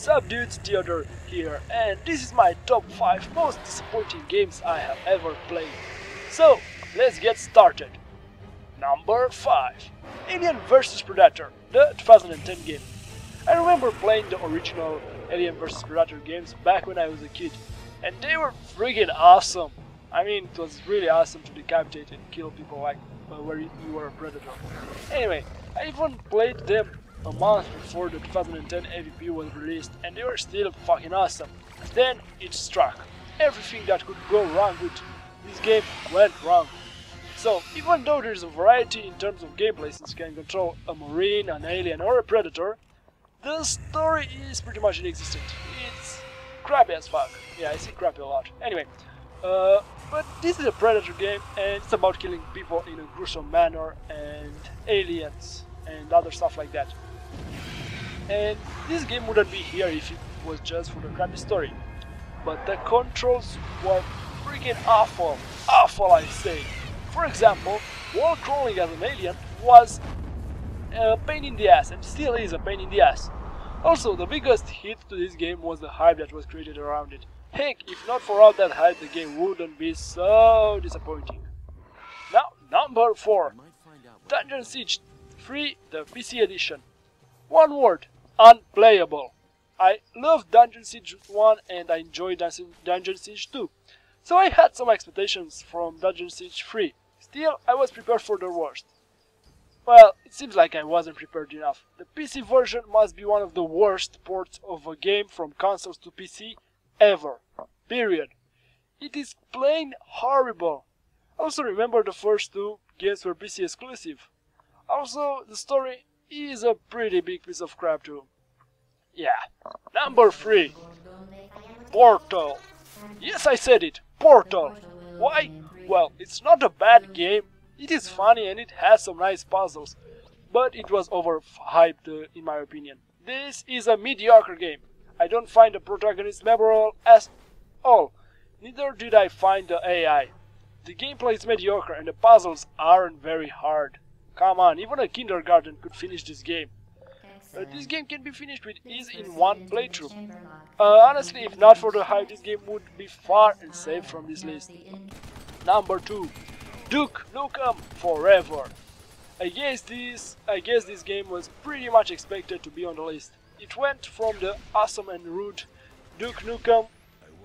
Sup dudes, Theodore here, and this is my top 5 most disappointing games I have ever played. So, let's get started. Number 5. Alien vs Predator, the 2010 game. I remember playing the original Alien vs Predator games back when I was a kid, and they were friggin' awesome. I mean, it was really awesome to decapitate and kill people like where you were a predator. Anyway, I even played them a month before the 2010 AVP was released, and they were still fucking awesome. Then it struck. Everything that could go wrong with this game went wrong. So, even though there's a variety in terms of gameplay, since you can control a marine, an alien or a predator, the story is pretty much inexistent. It's crappy as fuck. Yeah, I say crappy a lot. Anyway, but this is a Predator game, and it's about killing people in a gruesome manner, and aliens, and other stuff like that. And this game wouldn't be here if it was just for the crappy story. But the controls were freaking awful. Awful, I say. For example, wall crawling as an alien was a pain in the ass, and still is a pain in the ass. Also, the biggest hit to this game was the hype that was created around it. Heck, if not for all that hype, the game wouldn't be so disappointing. Now, number 4. Dungeon Siege 3, the PC edition. One word, unplayable. I loved Dungeon Siege 1 and I enjoyed Dungeon Siege 2. So I had some expectations from Dungeon Siege 3. Still, I was prepared for the worst. Well, it seems like I wasn't prepared enough. The PC version must be one of the worst ports of a game from consoles to PC ever. Period. It is plain horrible. Also, remember the first 2 games were PC exclusive. Also, the story is a pretty big piece of crap too. Yeah. Number 3. Portal. Yes, I said it. Portal. Why? Well, it's not a bad game. It is funny and it has some nice puzzles. But it was overhyped in my opinion. This is a mediocre game. I don't find the protagonist memorable at all. Neither did I find the AI. The gameplay is mediocre and the puzzles aren't very hard. Come on, even a kindergarten could finish this game. This game can be finished with ease in one playthrough. Honestly, if not for the hype, this game would be far and safe from this list. Number 2. Duke Nukem Forever. I guess this game was pretty much expected to be on the list. It went from the awesome and rude Duke Nukem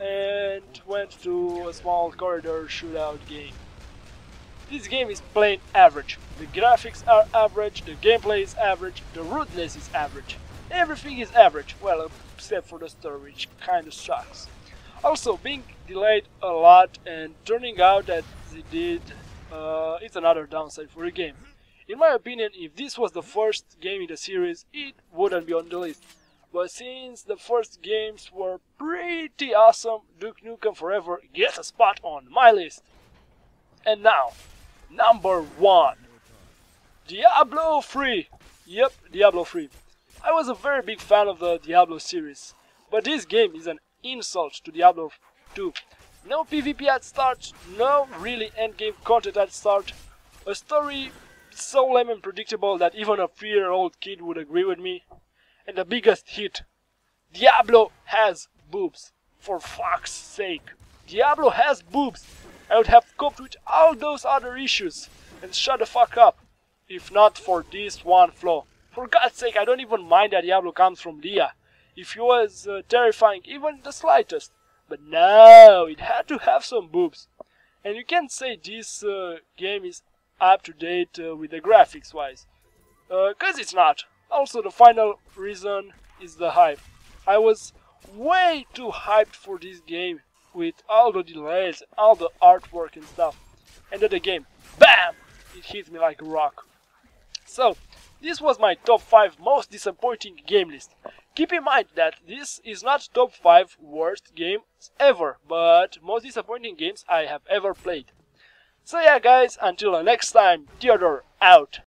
and went to a small corridor shootout game. This game is plain average. The graphics are average, the gameplay is average, the rudeness is average. Everything is average, well, except for the story, which kinda sucks. Also, being delayed a lot and turning out as it did, it's another downside for the game. In my opinion, if this was the first game in the series, it wouldn't be on the list. But since the first games were pretty awesome, Duke Nukem Forever gets a spot on my list. And now, number 1. Diablo 3. Yep, Diablo 3. I was a very big fan of the Diablo series, but this game is an insult to Diablo 2. No PvP at start, no really endgame content at start, a story so lame and predictable that even a 3-year-old kid would agree with me, and the biggest hit, Diablo has boobs. For fuck's sake, Diablo has boobs. I would have coped with all those other issues and shut the fuck up, if not for this one flaw. For God's sake, I don't even mind that Diablo comes from Dia, if he was terrifying even the slightest. But no, it had to have some boobs. And you can't say this game is up to date with the graphics wise, cause it's not. Also, the final reason is the hype. I was way too hyped for this game with all the delays, all the artwork and stuff. And then the game, BAM! It hit me like a rock. So, this was my top 5 most disappointing game list. Keep in mind that this is not top 5 worst games ever, but most disappointing games I have ever played. So yeah guys, until the next time, Theodore out.